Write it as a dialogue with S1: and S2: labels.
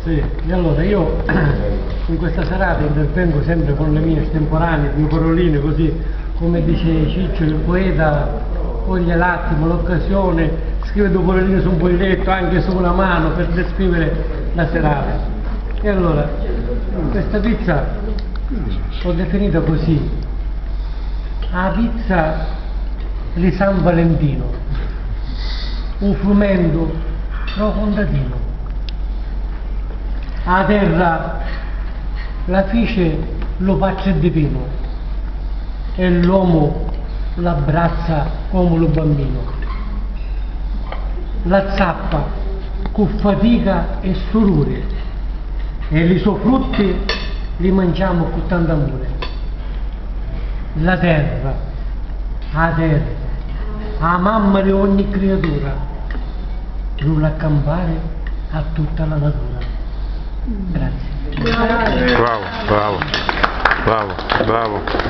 S1: Sì, e allora io in questa serata intervengo sempre con le mie estemporanee, due paroline così, come dice Ciccio, il poeta coglie l'attimo, l'occasione, scrive due paroline su un foglietto, anche su una mano, per descrivere la serata. E allora, questa pizza l'ho definita così, la pizza di San Valentino, un frumento profondatino. A terra la fice lo paccia di pino e l'uomo l'abbraccia come lo bambino. La zappa con fatica e sorore e i suoi frutti li mangiamo con tanto amore. La terra, la mamma di ogni creatura, nulla a campare a tutta la natura. Grazie.
S2: Bravo, bravo, bravo, bravo.